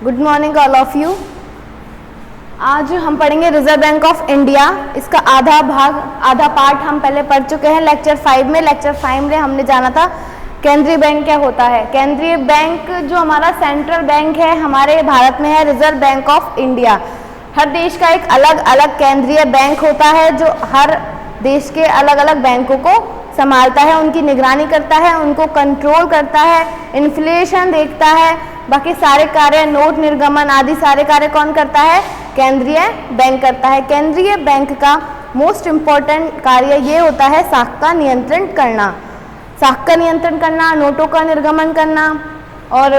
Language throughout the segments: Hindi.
Good morning all of you. आज हम पढ़ेंगे रिजर्व बैंक ऑफ इंडिया। इसका आधा पार्ट हम पहले पढ़ चुके हैं लेक्चर 5 में। लेक्चर 5 में हमने जाना था केंद्रीय बैंक क्या होता है। केंद्रीय बैंक जो हमारा सेंट्रल बैंक है हमारे भारत में है रिजर्व बैंक ऑफ इंडिया। हर देश का एक अलग अलग केंद्रीय बैंक होता है जो हर देश के अलग अलग बैंकों को संभालता है, उनकी निगरानी करता है, उनको कंट्रोल करता है, इन्फ्लेशन देखता है, बाकी सारे कार्य नोट निर्गमन आदि सारे कार्य कौन करता है? केंद्रीय बैंक करता है। केंद्रीय बैंक का मोस्ट इम्पॉर्टेंट कार्य ये होता है साख का नियंत्रण करना। साख का नियंत्रण करना, नोटों का निर्गमन करना। और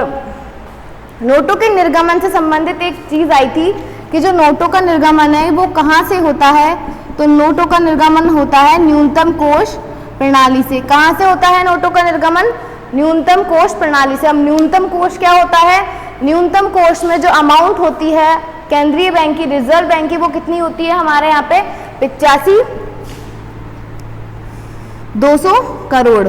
नोटों के निर्गमन से संबंधित एक चीज़ आई थी कि जो नोटों का निर्गमन है वो कहाँ से होता है? तो नोटों का निर्गमन होता है न्यूनतम कोष प्रणाली से। कहाँ से होता है नोटों का निर्गमन? न्यूनतम कोष प्रणाली से। अब न्यूनतम कोष क्या होता है? न्यूनतम कोष में जो अमाउंट होती है केंद्रीय बैंक की, रिजर्व बैंक की, वो कितनी होती है हमारे यहाँ पे? 85,200 करोड़।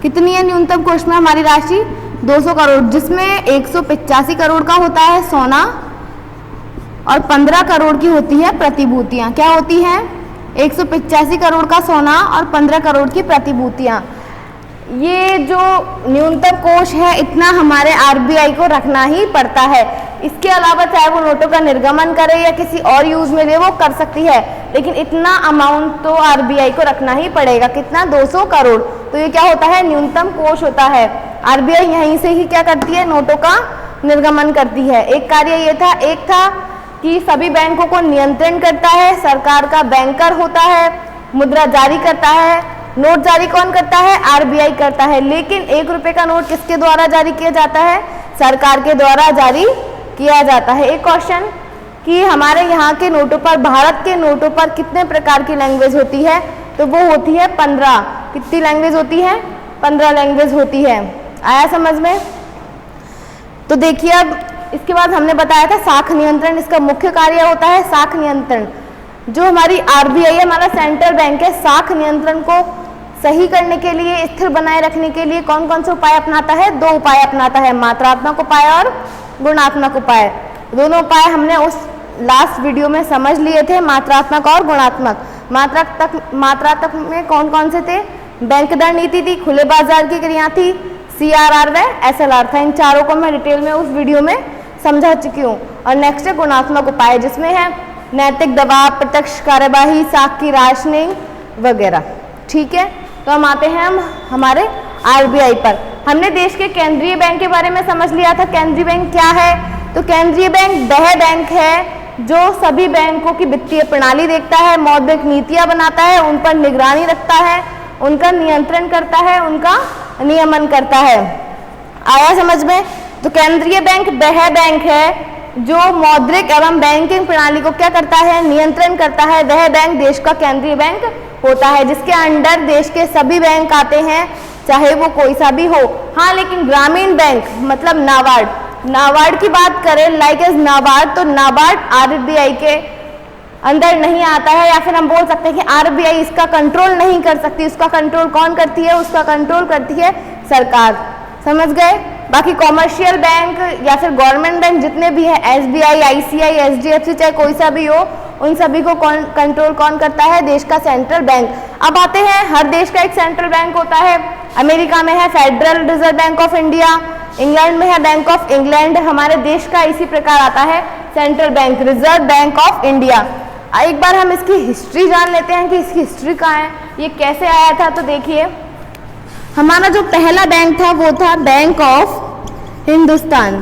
कितनी है न्यूनतम कोष में हमारी राशि? 200 करोड़, जिसमें 185 करोड़ का होता है सोना और 15 करोड़ की होती है प्रतिभूतियाँ। क्या होती हैं? 185 करोड़ का सोना और 15 करोड़ की प्रतिभूतियाँ। ये जो न्यूनतम कोष है इतना हमारे आरबीआई को रखना ही पड़ता है। इसके अलावा चाहे वो नोटों का निर्गमन करे या किसी और यूज में ले वो कर सकती है, लेकिन इतना अमाउंट तो आरबीआई को रखना ही पड़ेगा। कितना? 200 करोड़। तो ये क्या होता है? न्यूनतम कोष होता है। आरबीआई यहीं से ही क्या करती है? नोटों का निर्गमन करती है। एक कार्य ये था, एक था कि सभी बैंकों को नियंत्रण करता है, सरकार का बैंकर होता है, मुद्रा जारी करता है। नोट जारी कौन करता है? आरबीआई करता है। लेकिन 1 रुपए का नोट किसके द्वारा जारी किया जाता है? सरकार के द्वारा जारी किया जाता है। एक क्वेश्चन कि हमारे यहाँ के नोटों पर, भारत के नोटों पर कितने प्रकार की लैंग्वेज होती है? तो वो होती है 15। कितनी लैंग्वेज होती है? 15 लैंग्वेज होती है। आया समझ में? तो देखिए अब इसके बाद हमने बताया था साख नियंत्रण। इसका मुख्य कार्य होता है साख नियंत्रण। जो हमारी आरबीआई हमारा सेंट्रल बैंक है, साख नियंत्रण को सही करने के लिए, स्थिर बनाए रखने के लिए कौन कौन से उपाय अपनाता है? 2 उपाय अपनाता है, मात्रात्मक उपाय और गुणात्मक उपाय। दोनों उपाय हमने उस लास्ट वीडियो में समझ लिए थे, मात्रात्मक और गुणात्मक। मात्रात्मक में कौन कौन से थे? बैंक दर नीति थी, खुले बाजार की क्रिया थी, CRR व SLR था। इन चारों को मैं डिटेल में उस वीडियो में समझा चुकी हूँ। और नेक्स्ट है गुणात्मक उपाय, जिसमें है नैतिक दबाव, प्रत्यक्ष कार्यवाही, साख की राशनिंग वगैरह। ठीक है, तो हम आते हैं हमारे आरबीआई पर। हमने देश के केंद्रीय बैंक के बारे में समझ लिया था। केंद्रीय बैंक क्या है? तो केंद्रीय बैंक वह बैंक है जो सभी बैंकों की वित्तीय प्रणाली देखता है, मौद्रिक नीतियां बनाता है, उन पर निगरानी रखता है, उनका नियंत्रण करता है, उनका नियमन करता है। आया समझ में? तो केंद्रीय बैंक वह बैंक है जो मौद्रिक एवं बैंकिंग प्रणाली को क्या करता है? नियंत्रण करता है। वह बैंक देश का केंद्रीय बैंक होता है, जिसके अंडर देश के सभी बैंक आते हैं, चाहे वो कोई सा भी हो। हाँ, लेकिन ग्रामीण बैंक मतलब नाबार्ड की बात करें, लाइक एज नाबार्ड, तो नाबार्ड आरबीआई के अंदर नहीं आता है, या फिर हम बोल सकते हैं कि आरबीआई इसका कंट्रोल नहीं कर सकती। उसका कंट्रोल कौन करती है? उसका कंट्रोल करती है सरकार। समझ गए? बाकी कॉमर्शियल बैंक या फिर गवर्नमेंट बैंक जितने भी है, SBI, ICI, HDFC, चाहे कोई सा भी हो, उन सभी को कंट्रोल कौन करता है? देश का सेंट्रल बैंक। अब आते हैं, हर देश का एक सेंट्रल बैंक होता है। अमेरिका में है federal reserve bank of India, England में है बैंक ऑफ इंग्लैंड। हमारे देश का इसी प्रकार आता है central bank, reserve bank of India. एक बार हम इसकी हिस्ट्री जान लेते हैं कि इसकी हिस्ट्री कहाँ है, ये कैसे आया था। तो देखिए, हमारा जो पहला बैंक था वो था बैंक ऑफ हिंदुस्तान।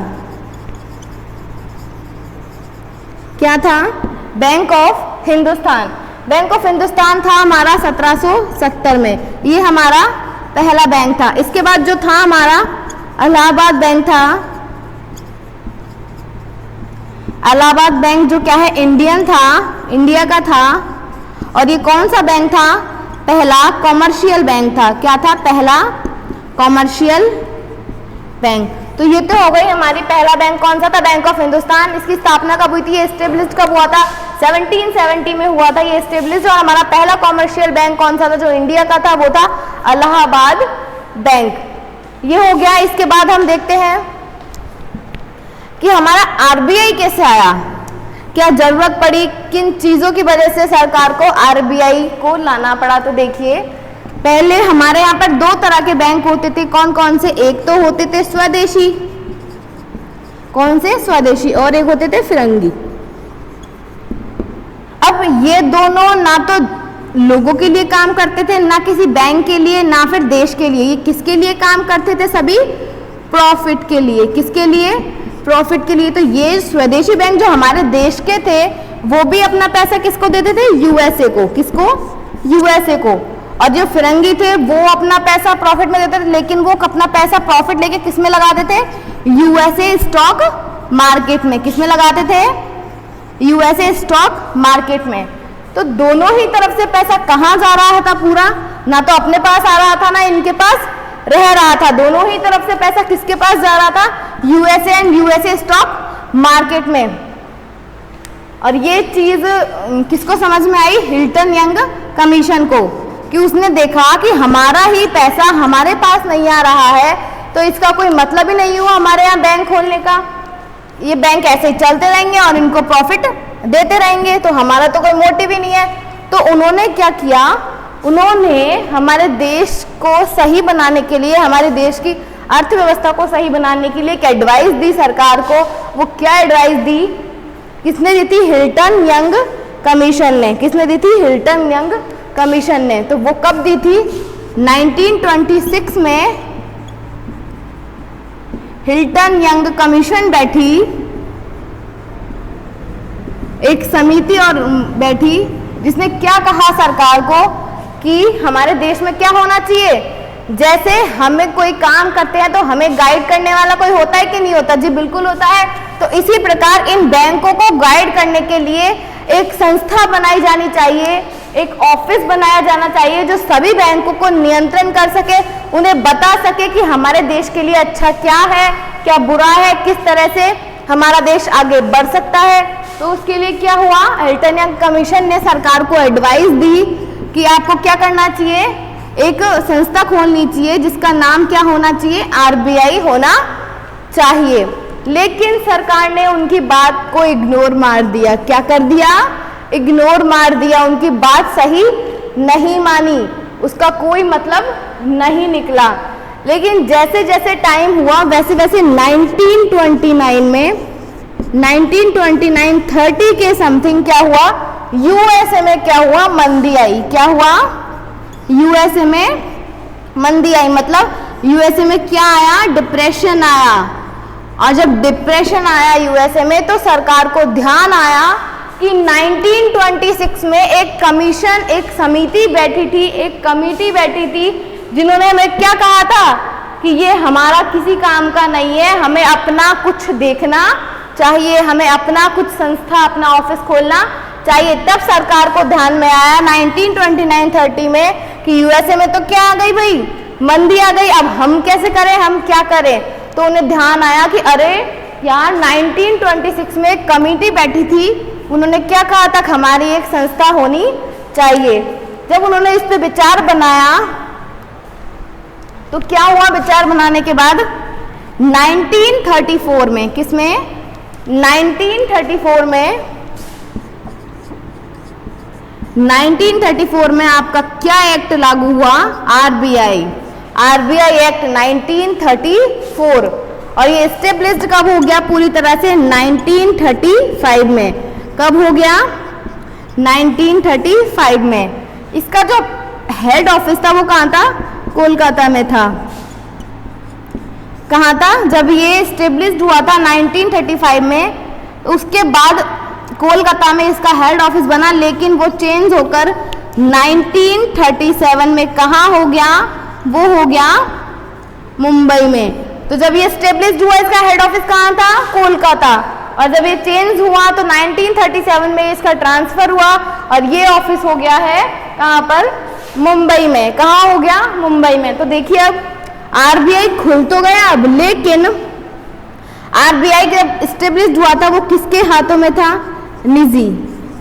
क्या था? Bank of Hindustan. Bank of Hindustan था हमारा 1770 में। ये हमारा पहला बैंक था। इसके बाद जो था हमारा इलाहाबाद बैंक था। इलाहाबाद बैंक जो क्या है? इंडियन था, इंडिया का था। और ये कौन सा बैंक था? पहला कॉमर्शियल बैंक था। क्या था? पहला कॉमर्शियल बैंक। तो ये तो हो गई हमारी पहला बैंक। कौन सा था? Bank of Hindustan. इसकी स्थापना कब हुई थी? ये एस्टेब्लिश कब हुआ था? 1770 में हुआ था ये एस्टेब्लिश। और हमारा पहला कॉमर्शियल बैंक कौन सा था जो इंडिया का था? वो था इलाहाबाद बैंक। ये हो गया। इसके बाद हम देखते हैं कि हमारा आरबीआई कैसे आया, क्या जरूरत पड़ी, किन चीजों की वजह से सरकार को आरबीआई को लाना पड़ा। तो देखिए पहले हमारे यहाँ पर दो तरह के बैंक होते थे, कौन कौन से, एक तो होते थे स्वदेशी, कौन से, स्वदेशी, और एक होते थे फिरंगी। अब ये दोनों ना तो लोगों के लिए काम करते थे, ना किसी बैंक के लिए, ना फिर देश के लिए। ये किसके लिए काम करते थे, सभी प्रॉफिट के लिए। किसके लिए, प्रॉफिट के लिए। तो ये स्वदेशी बैंक जो हमारे देश के थे वो भी अपना पैसा किसको देते थे, यूएसए को। किसको, यूएसए को। और जो फिरंगी थे वो अपना पैसा प्रॉफिट में देते थे, लेकिन वो अपना पैसा प्रॉफिट लेके किस में लगाते थे, यूएसए स्टॉक मार्केट में। किस में लगाते थे, यूएसए स्टॉक मार्केट में। तो दोनों ही तरफ से पैसा कहाँ जा रहा था पूरा, ना तो अपने पास आ रहा था ना इनके पास रह रहा था, दोनों ही तरफ से पैसा किसके पास जा रहा था, USA and USA stock market में। और ये चीज किसको समझ में आई, हिल्टन यंग कमीशन को, कि उसने देखा कि हमारा ही पैसा हमारे पास नहीं आ रहा है, तो इसका कोई मतलब ही नहीं हुआ हमारे यहाँ बैंक खोलने का। ये बैंक ऐसे ही चलते रहेंगे और इनको प्रॉफिट देते रहेंगे, तो हमारा तो कोई मोटिव ही नहीं है। तो उन्होंने क्या किया, उन्होंने हमारे देश को सही बनाने के लिए, हमारे देश की अर्थव्यवस्था को सही बनाने के लिए एक एडवाइस दी सरकार को। वो क्या एडवाइस दी, किसने दी थी, हिल्टन यंग कमीशन ने। किसने दी थी, हिल्टन यंग कमीशन ने। तो वो कब दी थी, 1926 में हिल्टन यंग कमीशन बैठी, एक समिति और बैठी, जिसने क्या कहा सरकार को कि हमारे देश में क्या होना चाहिए। जैसे हमें कोई काम करते हैं तो हमें गाइड करने वाला कोई होता है कि नहीं होता, जी बिल्कुल होता है। तो इसी प्रकार इन बैंकों को गाइड करने के लिए एक संस्था बनाई जानी चाहिए, एक ऑफिस बनाया जाना चाहिए जो सभी बैंकों को नियंत्रण कर सके, उन्हें बता सके कि हमारे देश के लिए अच्छा क्या है, क्या बुरा है, किस तरह से हमारा देश आगे बढ़ सकता है। तो उसके लिए क्या हुआ, हिल्टन यंग कमीशन ने सरकार को एडवाइस दी कि आपको क्या करना चाहिए, एक संस्था खोलनी चाहिए जिसका नाम क्या होना चाहिए, आरबीआई होना चाहिए। लेकिन सरकार ने उनकी बात को इग्नोर मार दिया। क्या कर दिया, इग्नोर मार दिया, उनकी बात सही नहीं मानी, उसका कोई मतलब नहीं निकला। लेकिन जैसे जैसे टाइम हुआ वैसे वैसे 1929 में 1929-30 के समथिंग क्या हुआ, यूएसए में क्या हुआ, मंदी आई। क्या हुआ, यूएसए में मंदी आई। मतलब यूएसए में क्या आया, डिप्रेशन आया। और जब डिप्रेशन आया यूएसए में तो सरकार को ध्यान आया कि 1926 में एक कमीशन, एक समिति बैठी थी, एक कमेटी बैठी थी, जिन्होंने हमें क्या कहा था कि ये हमारा किसी काम का नहीं है, हमें अपना कुछ देखना चाहिए, हमें अपना कुछ संस्था, अपना ऑफिस खोलना चाहिए। तब सरकार को ध्यान में आया 1929-30 में कि यूएसए में तो क्या आ गई भाई, मंदी आ गई, अब हम कैसे करें, हम क्या करें। तो उन्हें ध्यान आया कि अरे यार 1926 में एक कमेटी बैठी थी, उन्होंने क्या कहा था, हमारी एक संस्था होनी चाहिए। जब उन्होंने इस पे विचार बनाया तो क्या हुआ, विचार बनाने के बाद 1934 में, किसमें, 1934 में आपका क्या एक्ट लागू हुआ, आरबीआई एक्ट 1934। और ये एस्टेब्लिश्ड कब हो गया पूरी तरह से, 1935 में। कब हो गया, 1935 में। इसका जो हेड ऑफिस था वो कहाँ था, कोलकाता में था। कहाँ था, जब ये एस्टेब्लिश्ड हुआ था 1935 में, उसके बाद कोलकाता में इसका हेड ऑफिस बना, लेकिन वो चेंज होकर 1937 में कहाँ हो गया, वो हो गया मुंबई में। तो जब ये एस्टेब्लिश्ड हुआ इसका हेड ऑफिस कहाँ था, कोलकाता, और जब ये चेंज हुआ तो 1937 में इसका ट्रांसफर हुआ और ये ऑफिस हो गया है कहाँ पर, मुंबई में। कहाँ हो गया, मुंबई में। तो देखिए अब आरबीआई खुल तो गया अब, लेकिन आरबीआई जब एस्टेब्लिश्ड हुआ था वो किसके हाथों में था, निजी,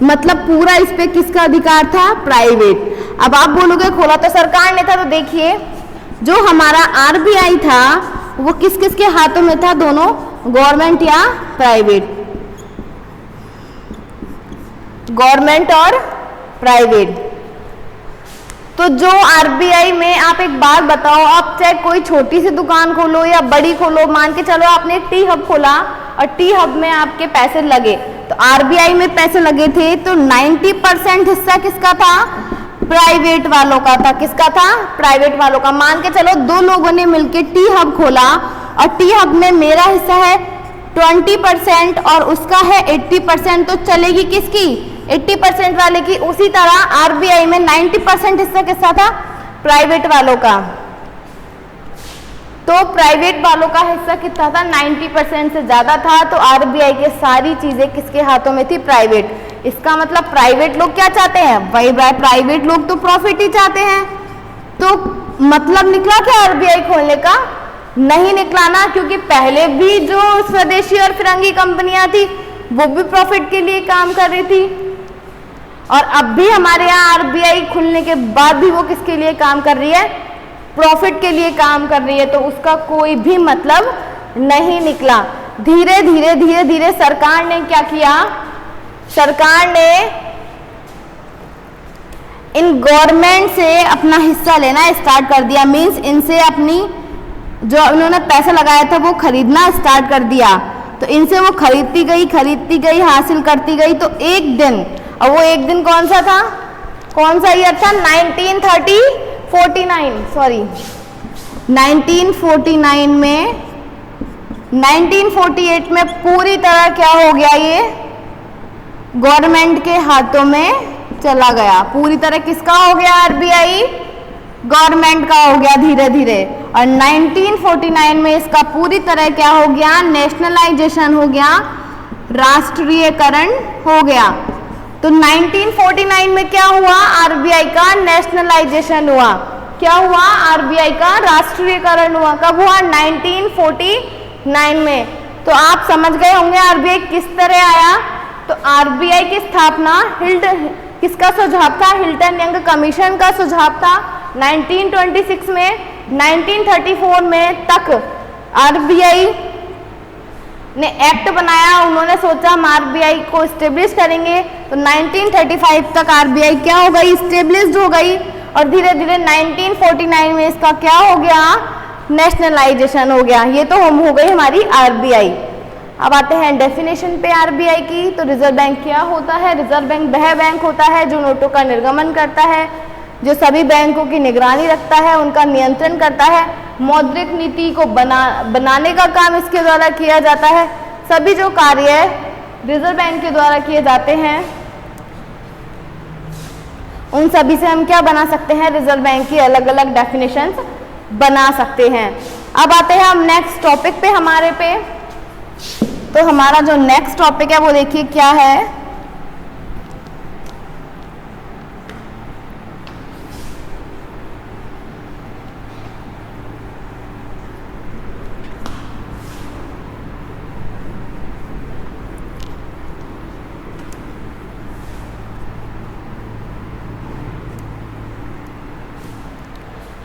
मतलब पूरा इस पे किसका अधिकार था, प्राइवेट। अब आप बोलोगे खोला तो सरकार ने था, तो देखिए जो हमारा आरबीआई था वो किस किस के हाथों में था, दोनों गवर्नमेंट या प्राइवेट, गवर्नमेंट और प्राइवेट। तो जो आरबीआई में, आप एक बात बताओ, आप चाहे कोई छोटी सी दुकान खोलो या बड़ी खोलो, मान के चलो आपने एक टी हब खोला और टी हब में आपके पैसे लगे, तो आरबीआई में पैसे लगे थे तो 90% हिस्सा किसका था? प्राइवेट वालों का था। किसका था? प्राइवेट वालों का। मान के चलो दो लोगों ने मिलके टी हब खोला और टी हब में मेरा हिस्सा है 20% और उसका है 80%, तो चलेगी किसकी? 80% वाले की। उसी तरह आरबीआई में 90% हिस्सा किसका था? प्राइवेट वालों का। तो प्राइवेट वालों का हिस्सा कितना था? 90% से ज्यादा था। तो आरबीआई के सारी चीजें किसके हाथों में थी? प्राइवेट। इसका मतलब प्राइवेट लोग क्या चाहते हैं? वही प्राइवेट लोग तो प्रॉफिट ही चाहते हैं। तो मतलब निकला क्या आरबीआई खोलने का? नहीं निकला ना, क्योंकि पहले भी जो स्वदेशी और फिरंगी कंपनियां थी वो भी प्रॉफिट के लिए काम कर रही थी, और अब भी हमारे यहाँ आरबीआई खुलने के बाद भी वो किसके लिए काम कर रही है? प्रॉफिट के लिए काम कर रही है। तो उसका कोई भी मतलब नहीं निकला। धीरे धीरे धीरे धीरे सरकार ने क्या किया? सरकार ने इन गवर्नमेंट से अपना हिस्सा लेना स्टार्ट कर दिया। मींस इनसे अपनी जो उन्होंने पैसा लगाया था वो खरीदना स्टार्ट कर दिया। तो इनसे वो खरीदती गई, हासिल करती गई। तो एक दिन, और वो एक दिन कौन सा था? कौन सा ईयर था? 1949 में 1948 में पूरी तरह क्या हो गया? ये गवर्नमेंट के हाथों में चला गया। पूरी तरह किसका हो गया? आरबीआई गवर्नमेंट का हो गया धीरे धीरे। और 1949 में इसका पूरी तरह क्या हो गया? नेशनलाइजेशन हो गया, राष्ट्रीयकरण हो गया। तो 1949 में क्या हुआ? आरबीआई का नेशनलाइजेशन हुआ। क्या हुआ? आरबीआई का राष्ट्रीयकरण हुआ। कब हुआ? 1949 में। तो आप समझ गए होंगे आरबीआई किस तरह आया। तो आरबीआई की स्थापना किसका सुझाव था? हिल्टन यंग कमीशन का सुझाव था 1926 में। 1934 में तक आरबीआई ने एक्ट बनाया। उन्होंने सोचा हम आरबीआई को स्टेब्लिश करेंगे। तो 1935 तक आरबीआई क्या हो गई? स्टेब्लिश्ड हो गई। और धीरे धीरे 1949 में इसका क्या हो गया? नेशनलाइजेशन हो गया। ये तो हम हो गई हमारी आरबीआई। अब आते हैं डेफिनेशन पे आरबीआई की। तो रिजर्व बैंक क्या होता है? रिजर्व बैंक वह बैंक होता है जो नोटों का निर्गमन करता है, जो सभी बैंकों की निगरानी रखता है, उनका नियंत्रण करता है, मौद्रिक नीति को बनाने का काम इसके द्वारा किया जाता है। सभी जो कार्य रिजर्व बैंक के द्वारा किए जाते हैं उन सभी से हम क्या बना सकते हैं? रिजर्व बैंक की अलग अलग डेफिनेशंस बना सकते हैं। अब आते हैं हम नेक्स्ट टॉपिक पे हमारे पे। तो हमारा जो नेक्स्ट टॉपिक है वो देखिए क्या है।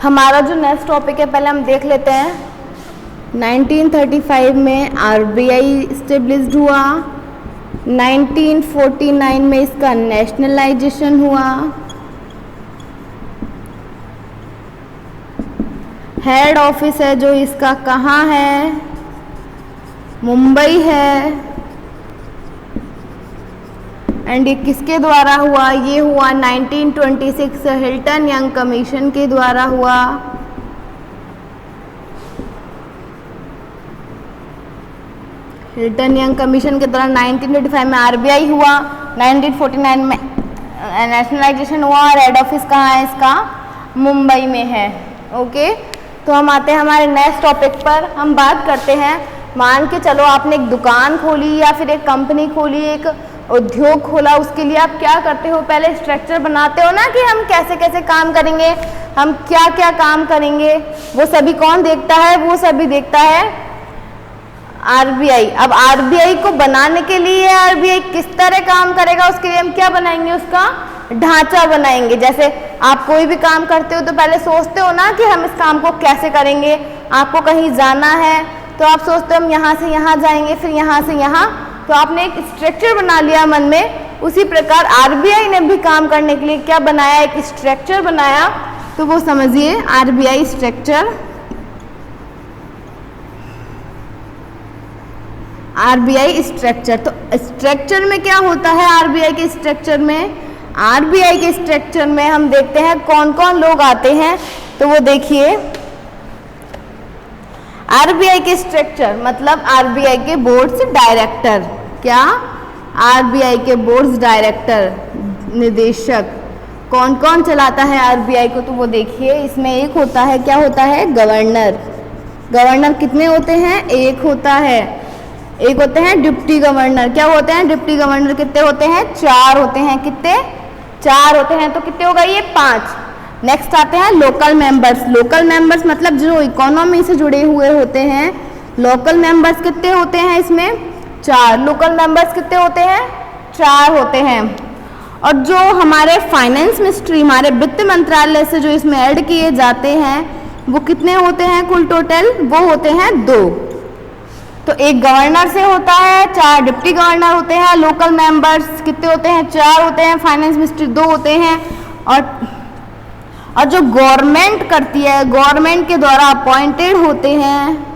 हमारा जो नेक्स्ट टॉपिक है पहले हम देख लेते हैं। 1935 में आरबीआई स्टेब्लिश्ड हुआ। 1949 में इसका नेशनलाइजेशन हुआ। हेड ऑफिस है जो इसका कहाँ है? मुंबई है। एंड ये किसके द्वारा हुआ? ये हुआ 1926 हिल्टन यंग कमीशन के द्वारा हुआ। हिल्टन यंग कमीशन के द्वारा 1925 में आरबीआई हुआ। 1949 में नेशनलाइजेशन हुआ। और हेड ऑफिस कहाँ है इसका? मुंबई में है। ओके, तो हम आते हैं हमारे नेक्स्ट टॉपिक पर। हम बात करते हैं, मान के चलो आपने एक दुकान खोली या फिर एक कंपनी खोली, एक उद्योग खोला। उसके लिए आप क्या करते हो? पहले स्ट्रक्चर बनाते हो ना कि हम कैसे कैसे काम करेंगे, हम क्या क्या काम करेंगे। वो सभी कौन देखता है? वो सभी देखता है आरबीआई। अब आरबीआई को बनाने के लिए आरबीआई किस तरह काम करेगा उसके लिए हम क्या बनाएंगे? उसका ढांचा बनाएंगे। जैसे आप कोई भी काम करते हो तो पहले सोचते हो ना कि हम इस काम को कैसे करेंगे। आपको कहीं जाना है तो आप सोचते हो हम यहाँ से यहाँ जाएंगे, फिर यहाँ से यहाँ, तो आपने एक स्ट्रक्चर बना लिया मन में। उसी प्रकार आरबीआई ने भी काम करने के लिए क्या बनाया, एक स्ट्रक्चर बनाया। तो वो समझिए आरबीआई स्ट्रक्चर। आरबीआई स्ट्रक्चर, तो स्ट्रक्चर में क्या होता है आरबीआई के स्ट्रक्चर में? आरबीआई के स्ट्रक्चर में हम देखते हैं कौन कौन लोग आते हैं। तो वो देखिए आरबीआई के स्ट्रक्चर मतलब आरबीआई के बोर्ड्स डायरेक्टर। क्या? आरबीआई के बोर्ड्स डायरेक्टर, निदेशक। कौन कौन चलाता है आरबीआई को? तो वो देखिए इसमें एक होता है, क्या होता है, गवर्नर। गवर्नर कितने होते हैं? एक होता है। एक होते हैं डिप्टी गवर्नर। क्या होते हैं डिप्टी गवर्नर? कितने होते हैं? 4 होते हैं। कितने? 4 होते हैं। तो कितने हो गए ये? 5। नेक्स्ट आते हैं लोकल मेंबर्स। लोकल मेंबर्स मतलब जो इकोनॉमी से जुड़े हुए होते हैं। लोकल मेंबर्स कितने होते हैं इसमें? 4। लोकल मेंबर्स कितने होते हैं? 4 होते हैं। और जो हमारे फाइनेंस मिनिस्ट्री, हमारे वित्त मंत्रालय से जो इसमें ऐड किए जाते हैं वो कितने होते हैं कुल टोटल? वो होते हैं 2। तो एक गवर्नर से होता है, 4 डिप्टी गवर्नर होते हैं। लोकल मेंबर्स कितने होते हैं? 4 होते हैं। फाइनेंस मिनिस्ट्री 2 होते हैं। और जो गवर्नमेंट करती है, गवर्नमेंट के द्वारा अपॉइंटेड होते हैं,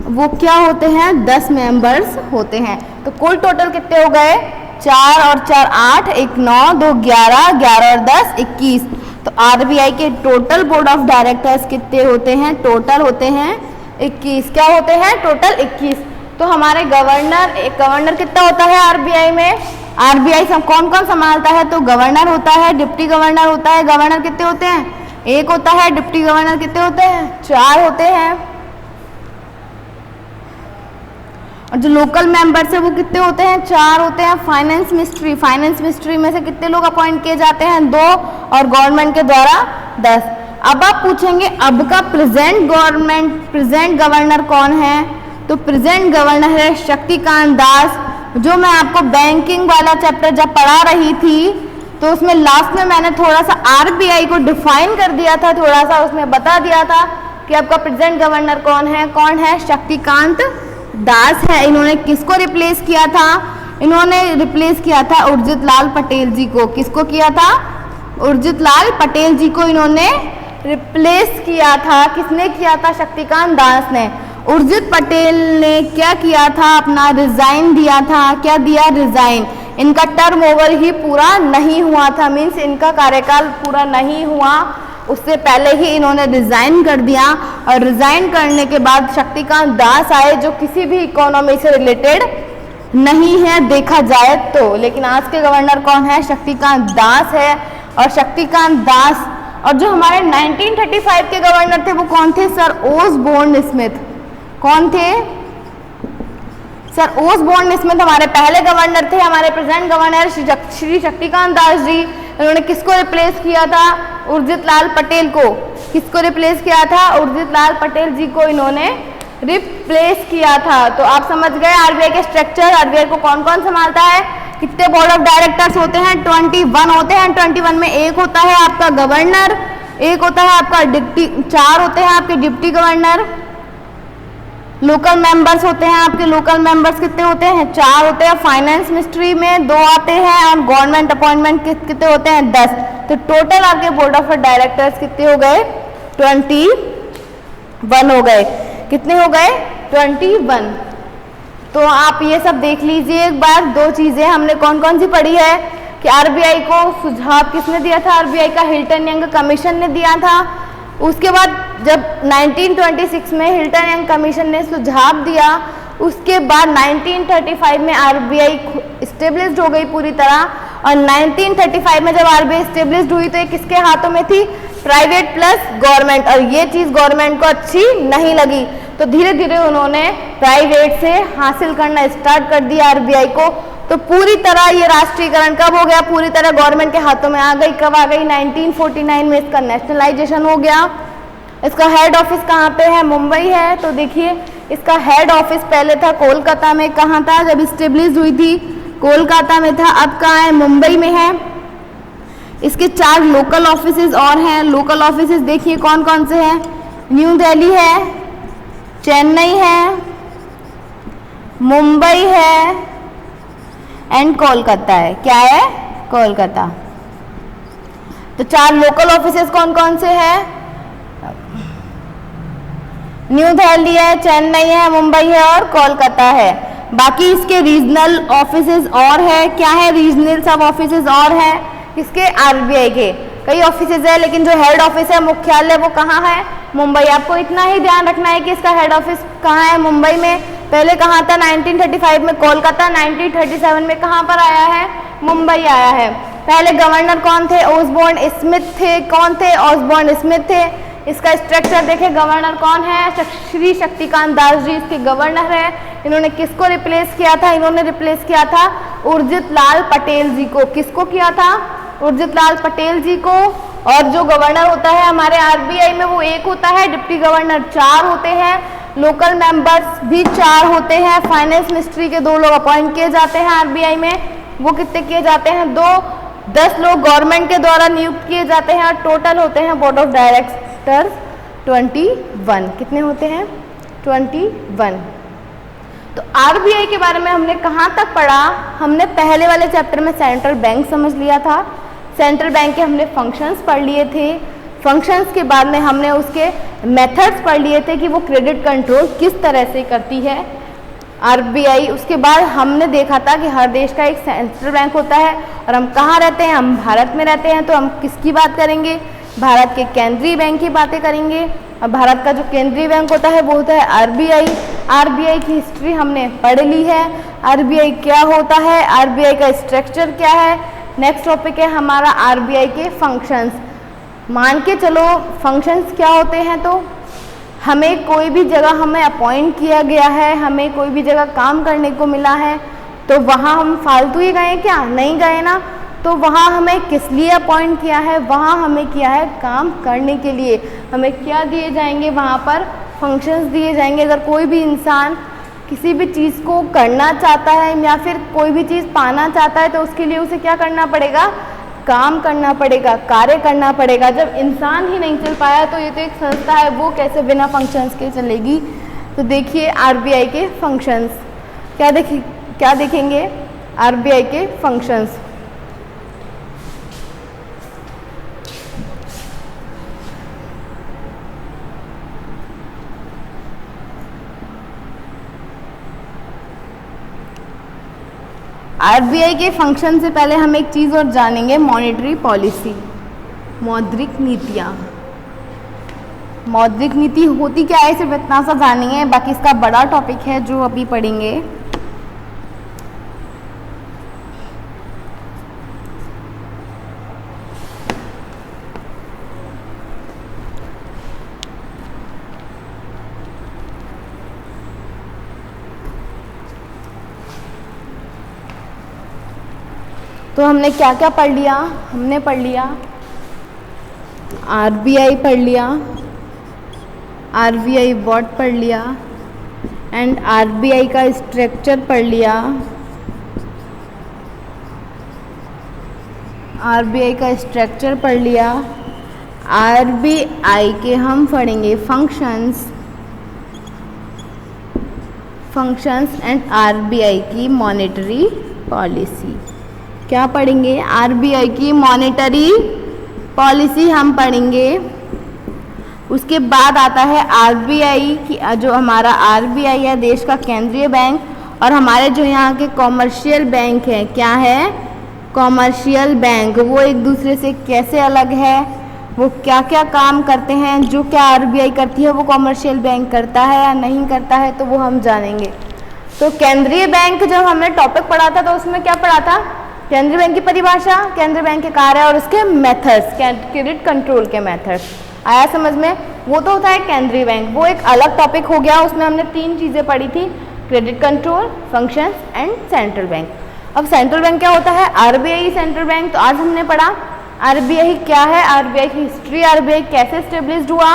वो क्या होते हैं? 10 मेंबर्स होते हैं। तो कुल टोटल कितने हो गए? 4 और 4 8, 1 9, 2 11, 11 और 10 21। तो आरबीआई के टोटल बोर्ड ऑफ डायरेक्टर्स कितने होते हैं? टोटल होते हैं 21। क्या होते हैं? टोटल 21। तो हमारे गवर्नर, एक गवर्नर कितना होता है आरबीआई में? आरबीआई कौन कौन संभालता है? तो गवर्नर होता है, डिप्टी गवर्नर होता है। गवर्नर कितने होते हैं? 1 होता है। डिप्टी गवर्नर कितने होते हैं? 4 होते हैं। और जो लोकल मेंबर्स है वो कितने होते हैं? 4 होते हैं। फाइनेंस मिनिस्ट्री में से कितने लोग अपॉइंट किए जाते हैं? 2, और गवर्नमेंट के द्वारा 10। अब आप पूछेंगे अब का प्रेजेंट गवर्नर कौन है? तो प्रेजेंट गवर्नर है शक्तिकांत दास। जो मैं आपको बैंकिंग वाला चैप्टर जब पढ़ा रही थी तो उसमें लास्ट में मैंने थोड़ा सा आरबीआई को डिफाइन कर दिया था, थोड़ा सा उसमें बता दिया था कि आपका प्रेजेंट गवर्नर कौन है? कौन है? शक्तिकांत दास है। इन्होंने किसको रिप्लेस किया था? इन्होंने रिप्लेस किया था उर्जित लाल पटेल जी को। किसको किया था? उर्जित लाल पटेल जी को इन्होंने रिप्लेस किया था। किसने किया था? शक्तिकांत दास ने। उर्जित पटेल ने क्या किया था? अपना रिजाइन दिया था। क्या दिया? रिजाइन। इनका टर्म ओवर ही पूरा नहीं हुआ था, मीन्स इनका कार्यकाल पूरा नहीं हुआ, उससे पहले ही इन्होंने रिजाइन कर दिया। और रिजाइन करने के बाद शक्तिकांत दास आए जो किसी भी इकोनॉमी से रिलेटेड नहीं है देखा जाए तो। लेकिन आज के गवर्नर कौन है? शक्तिकांत दास है। और शक्तिकांत दास, और जो हमारे 1935 के गवर्नर थे वो कौन थे? Sir Osborne Smith. कौन थे? सर ओसबोर्न स्मिथ हमारे पहले गवर्नर थे। हमारे प्रेजेंट गवर्नर श्री शक्तिकांत दास जी। इन्होंने किसको रिप्लेस किया था? उर्जित लाल पटेल को। किसको रिप्लेस किया था? उर्जित लाल पटेल जी को इन्होंने रिप्लेस किया था। तो आप समझ गए आरबीआई के स्ट्रक्चर। आरबीआई को कौन कौन संभालता है? कितने बोर्ड ऑफ डायरेक्टर्स होते हैं? 21 होते हैं। 21 में एक होता है आपका गवर्नर, एक होता है आपका डिप्टी, 4 होते हैं आपके डिप्टी गवर्नर। लोकल मेंबर्स होते हैं आपके, लोकल मेंबर्स कितने होते हैं? 4 होते हैं। फाइनेंस मिनिस्ट्री में 2 आते हैं। और गवर्नमेंट अपॉइंटमेंट कितने होते हैं? 10। तो टोटल आपके बोर्ड ऑफ डायरेक्टर्स कितने हो गए? 21 हो गए। कितने हो गए? 21। तो आप ये सब देख लीजिए एक बार। 2 चीजें हमने कौन कौन सी पढ़ी है कि आरबीआई को सुझाव किसने दिया था? आरबीआई का हिल्टन यंग कमीशन ने दिया था। उसके बाद जब 1926 में हिल्टन यंग कमीशन ने सुझाव दिया, उसके बाद 1935 में आरबीआई स्टेब्लिश्ड हो गई पूरी तरह। और 1935 में जब आरबीआई स्टेब्लिश्ड हुई तो ये किसके हाथों में थी? Private plus government. और ये चीज़ गवर्नमेंट को अच्छी नहीं लगी, तो धीरे धीरे उन्होंने प्राइवेट से हासिल करना स्टार्ट कर दिया आरबीआई को। तो पूरी तरह ये राष्ट्रीयकरण कब हो गया? पूरी तरह गवर्नमेंट के हाथों में आ गई। कब आ गई? 1949 में इसका नेशनलाइजेशन हो गया। इसका हेड ऑफिस कहाँ पे है? मुंबई है। तो देखिए इसका हेड ऑफिस पहले था कोलकाता में। कहाँ था जब स्टेब्लिश हुई थी? कोलकाता में था। अब कहाँ है? मुंबई में है। इसके 4 लोकल ऑफिसेज और हैं। लोकल ऑफिसेज देखिए कौन कौन से हैं? न्यू दिल्ली है, चेन्नई है, मुंबई है एंड कोलकाता है। क्या है? कोलकाता। तो 4 लोकल ऑफिसेस कौन कौन से हैं? न्यू दिल्ली है, चेन्नई है, मुंबई है और कोलकाता है। बाकी इसके रीजनल ऑफिसेस और है। क्या है? रीजनल सब ऑफिसेस और है किसके? आरबीआई के। कई ऑफिसेज है लेकिन जो हेड ऑफिस है, मुख्यालय, वो कहाँ है? मुंबई। आपको इतना ही ध्यान रखना है कि इसका हेड ऑफिस कहाँ है? मुंबई में। पहले कहाँ था? 1935 में कोलकाता, 1937 में कहाँ पर आया है? मुंबई आया है। पहले गवर्नर कौन थे? ऑसबोर्न स्मिथ थे। कौन थे? ऑसबोर्न स्मिथ थे। इसका स्ट्रक्चर देखें, गवर्नर कौन है? श्री शक्तिकांत दास जी इसके गवर्नर है। इन्होंने किसको रिप्लेस किया था? इन्होंने रिप्लेस किया था उर्जित लाल पटेल जी को। किसको किया था? उर्जित लाल पटेल जी को। और जो गवर्नर होता है हमारे आरबीआई में वो एक होता है, डिप्टी गवर्नर 4 होते हैं, लोकल मेंबर्स भी 4 होते हैं। फाइनेंस मिनिस्ट्री के 2 लोग अपॉइंट किए जाते हैं आरबीआई में। वो कितने किए जाते हैं? 2। 10 लोग गवर्नमेंट के द्वारा नियुक्त किए जाते हैं और टोटल होते हैं बोर्ड ऑफ डायरेक्टर्स 21। कितने होते हैं? 21। तो आरबीआई के बारे में हमने कहाँ तक पढ़ा? हमने पहले वाले चैप्टर में सेंट्रल बैंक समझ लिया था। सेंट्रल बैंक के हमने फंक्शंस पढ़ लिए थे। फंक्शंस के बाद में हमने उसके मेथड्स पढ़ लिए थे कि वो क्रेडिट कंट्रोल किस तरह से करती है आरबीआई। उसके बाद हमने देखा था कि हर देश का एक सेंट्रल बैंक होता है और हम कहाँ रहते हैं? हम भारत में रहते हैं। तो हम किसकी बात करेंगे? भारत के केंद्रीय बैंक की बातें करेंगे। और भारत का जो केंद्रीय बैंक होता है वो होता है आरबीआई। आरबीआई की हिस्ट्री हमने पढ़ ली है। आरबीआई क्या होता है? आरबीआई का स्ट्रक्चर क्या है? नेक्स्ट टॉपिक है हमारा आरबीआई के फंक्शंस। मान के चलो फंक्शंस क्या होते हैं, तो हमें कोई भी जगह हमें अपॉइंट किया गया है, हमें कोई भी जगह काम करने को मिला है, तो वहाँ हम फालतू ही गए क्या? नहीं गए ना। तो वहाँ हमें किस लिए अपॉइंट किया है? वहाँ हमें किया है काम करने के लिए। हमें क्या दिए जाएंगे? वहाँ पर फंक्शंस दिए जाएंगे। अगर कोई भी इंसान किसी भी चीज़ को करना चाहता है या फिर कोई भी चीज़ पाना चाहता है तो उसके लिए उसे क्या करना पड़ेगा? काम करना पड़ेगा, कार्य करना पड़ेगा। जब इंसान ही नहीं चल पाया तो ये तो एक संस्था है, वो कैसे बिना फंक्शंस के चलेगी? तो देखिए आरबीआई के फंक्शंस क्या देखेंगे? आरबीआई के फंक्शंस। आरबीआई के फंक्शन से पहले हम एक चीज़ और जानेंगे, मॉनेटरी पॉलिसी, मौद्रिक नीतियाँ। मौद्रिक नीति होती क्या है सिर्फ इतना सा जानेंगे, बाकी इसका बड़ा टॉपिक है जो अभी पढ़ेंगे। तो हमने क्या क्या पढ़ लिया? हमने पढ़ लिया आरबीआई पढ़ लिया, आरबीआई व्हाट पढ़ लिया एंड आरबीआई का स्ट्रक्चर पढ़ लिया, आरबीआई का स्ट्रक्चर पढ़ लिया। आरबीआई के हम पढ़ेंगे फंक्शंस एंड आरबीआई की मॉनेटरी पॉलिसी। क्या पढ़ेंगे? आरबीआई की मॉनेटरी पॉलिसी हम पढ़ेंगे। उसके बाद आता है आरबीआई की, जो हमारा आरबीआई है देश का केंद्रीय बैंक, और हमारे जो यहाँ के कॉमर्शियल बैंक है, क्या है? Commercial bank. वो एक दूसरे से कैसे अलग है, वो क्या क्या काम करते हैं, जो क्या आरबीआई करती है वो कॉमर्शियल बैंक करता है या नहीं करता है, तो वो हम जानेंगे। तो केंद्रीय बैंक जब हमने टॉपिक पढ़ा था तो उसमें क्या पढ़ा था? केंद्रीय बैंक की परिभाषा, केंद्रीय बैंक के कार्य और उसके मेथड्स, क्रेडिट कंट्रोल के मेथड्स। आया समझ में? वो तो होता है केंद्रीय बैंक, वो एक अलग टॉपिक हो गया। उसमें हमने 3 चीज़ें पढ़ी थी, credit control, functions and central bank. अब सेंट्रल बैंक क्या होता है? RBI central bank. तो आज हमने पढ़ा आरबीआई क्या है, आरबीआई की हिस्ट्री, आरबीआई कैसे स्टेब्लिश्ड हुआ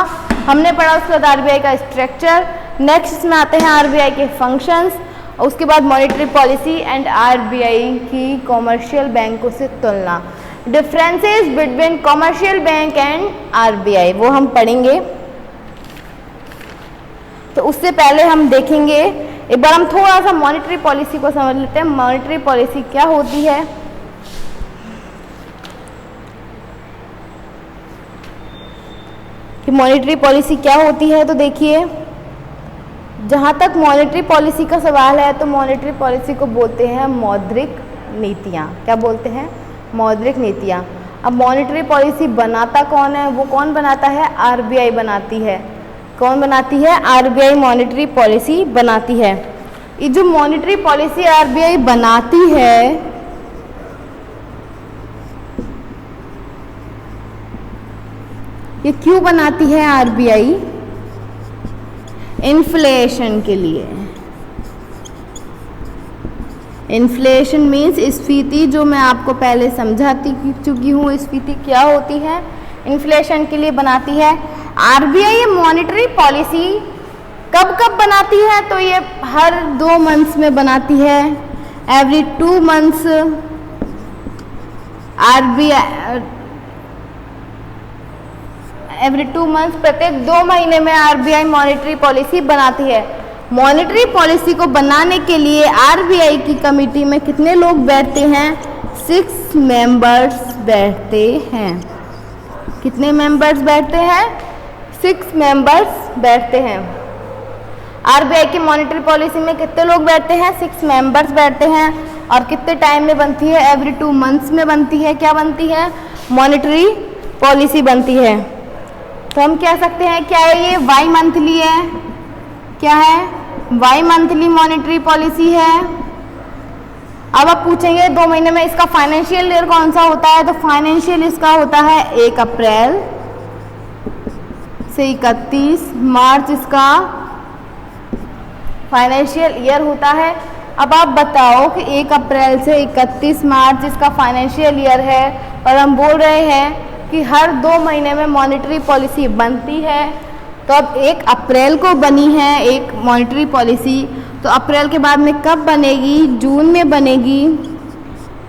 हमने पढ़ा। उसके बाद आरबीआई का स्ट्रक्चर, नेक्स्ट इसमें आते हैं आरबीआई के फंक्शंस, उसके बाद मॉनेटरी पॉलिसी एंड आरबीआई की कॉमर्शियल बैंकों से तुलना, differences between commercial bank and RBI, वो हम पढ़ेंगे। तो उससे पहले हम देखेंगे, एक बार हम थोड़ा सा मॉनेटरी पॉलिसी को समझ लेते हैं। मॉनेटरी पॉलिसी क्या होती है? कि मॉनेटरी पॉलिसी क्या होती है, तो देखिए, जहाँ तक मॉनेटरी पॉलिसी का सवाल है तो मॉनेटरी पॉलिसी को बोलते हैं मौद्रिक नीतियाँ। क्या बोलते हैं? मौद्रिक नीतियाँ। अब मॉनेटरी पॉलिसी बनाता कौन है? वो कौन बनाता है? आरबीआई बनाती है। कौन बनाती है? आरबीआई मॉनेटरी पॉलिसी बनाती है। ये जो मॉनेटरी पॉलिसी आरबीआई बनाती है, ये क्यों बनाती है आरबीआई? इन्फ्लेशन के लिए। इन्फ्लेशन मीन्स स्फीति, जो मैं आपको पहले समझाती चुकी हूँ स्फीति क्या होती है। इन्फ्लेशन के लिए बनाती है आरबीआई ये मॉनेटरी पॉलिसी। कब कब बनाती है? तो ये हर 2 मंथ्स में बनाती है। Every 2 months RBI, every 2 months, प्रत्येक 2 महीने में आरबीआई मॉनेटरी पॉलिसी बनाती है। मॉनेटरी पॉलिसी को बनाने के लिए आरबीआई की कमेटी में कितने लोग बैठते हैं? 6 मेंबर्स बैठते हैं। कितने मेंबर्स बैठते हैं? 6 मेंबर्स बैठते हैं। आरबीआई की मॉनेटरी पॉलिसी में कितने लोग बैठते हैं? 6 मेंबर्स बैठते हैं। और कितने टाइम में बनती है? एवरी 2 मंथ्स में बनती है। क्या बनती है? मॉनेटरी पॉलिसी बनती है। तो हम कह सकते हैं क्या है ये? वाई मंथली है। क्या है? वाई मंथली मॉनेटरी पॉलिसी है। अब आप पूछेंगे 2 महीने में इसका फाइनेंशियल ईयर कौन सा होता है? तो फाइनेंशियल इसका होता है 1 अप्रैल से 31 मार्च इसका फाइनेंशियल ईयर होता है। अब आप बताओ कि 1 अप्रैल से 31 मार्च इसका फाइनेंशियल ईयर है और हम बोल रहे हैं कि हर 2 महीने में मॉनेटरी पॉलिसी बनती है। तो अब 1 अप्रैल को बनी है एक मॉनेटरी पॉलिसी, तो अप्रैल के बाद में कब बनेगी? जून में बनेगी।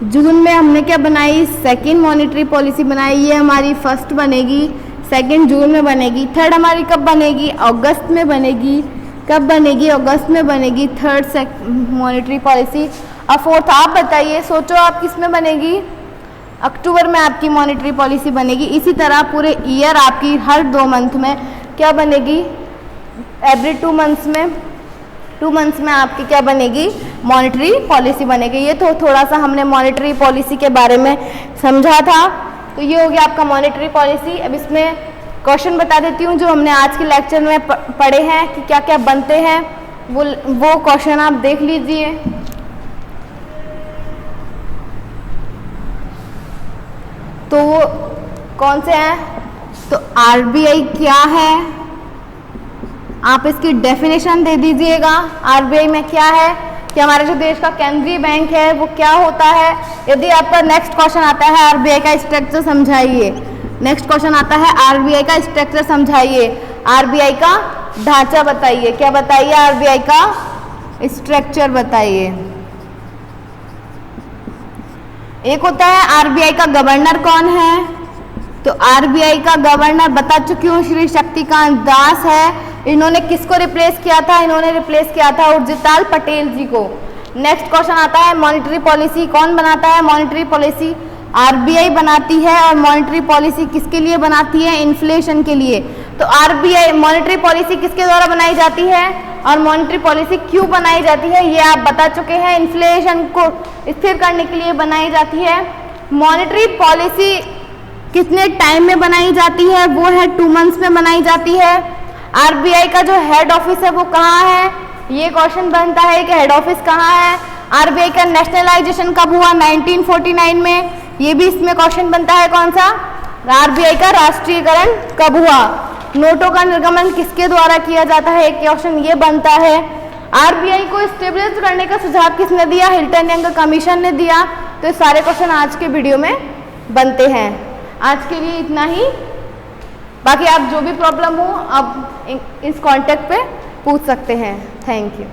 जून में हमने क्या बनाई? सेकंड मॉनेटरी पॉलिसी बनाई। ये हमारी फर्स्ट बनेगी, सेकंड जून में बनेगी। थर्ड हमारी कब बनेगी? अगस्त में बनेगी। कब बनेगी? अगस्त में बनेगी थर्ड मॉनेटरी पॉलिसी। अब फोर्थ आप बताइए, सोचो आप किस में बनेगी? अक्टूबर में आपकी मॉनेटरी पॉलिसी बनेगी। इसी तरह पूरे ईयर आपकी हर 2 मंथ में क्या बनेगी? एवरी 2 मंथ्स में, 2 मंथ्स में आपकी क्या बनेगी? मॉनेटरी पॉलिसी बनेगी। ये तो थोड़ा सा हमने मॉनेटरी पॉलिसी के बारे में समझा था। तो ये हो गया आपका मॉनेटरी पॉलिसी। अब इसमें क्वेश्चन बता देती हूँ जो हमने आज के लेक्चर में पढ़े हैं कि क्या क्या बनते हैं। वो क्वेश्चन आप देख लीजिए। तो वो कौन से हैं? तो आरबीआई क्या है, आप इसकी डेफिनेशन दे दीजिएगा। आरबीआई में क्या है कि हमारे जो देश का केंद्रीय बैंक है वो क्या होता है। यदि आपका नेक्स्ट क्वेश्चन आता है आरबीआई का स्ट्रक्चर समझाइए, नेक्स्ट क्वेश्चन आता है आरबीआई का स्ट्रक्चर समझाइए, आरबीआई का ढांचा बताइए। क्या बताइए? आरबीआई का स्ट्रक्चर बताइए। एक होता है आरबीआई का गवर्नर कौन है? तो आरबीआई का गवर्नर बता चुकी हूँ, श्री शक्तिकांत दास है। इन्होंने किसको रिप्लेस किया था? इन्होंने रिप्लेस किया था उर्जिताल पटेल जी को। नेक्स्ट क्वेश्चन आता है मॉनेटरी पॉलिसी कौन बनाता है? मॉनेटरी पॉलिसी आरबीआई बनाती है। और मॉनेटरी पॉलिसी किसके लिए बनाती है? इन्फ्लेशन के लिए। तो आरबीआई मॉनेटरी पॉलिसी किसके द्वारा बनाई जाती है और मॉनेटरी पॉलिसी क्यों बनाई जाती है ये आप बता चुके हैं। इन्फ्लेशन को स्थिर करने के लिए बनाई जाती है। मॉनेटरी पॉलिसी कितने टाइम में बनाई जाती है? वो है 2 मंथ्स में बनाई जाती है। आरबीआई का जो हेड ऑफिस है वो कहाँ है? ये क्वेश्चन बनता है कि हेड ऑफिस कहाँ है। आरबीआई का नेशनलाइजेशन कब हुआ? 1949 में। ये भी इसमें क्वेश्चन बनता है कौन सा? आरबीआई का राष्ट्रीयकरण कब हुआ? नोटों का निर्गमन किसके द्वारा किया जाता है? एक क्वेश्चन ये बनता है। आरबीआई को स्टेबलाइज करने का सुझाव किसने दिया? हिल्टन यंग कमीशन ने दिया। तो सारे क्वेश्चन आज के वीडियो में बनते हैं। आज के लिए इतना ही। बाकी आप जो भी प्रॉब्लम हो आप इस कांटेक्ट पे पूछ सकते हैं। Thank you.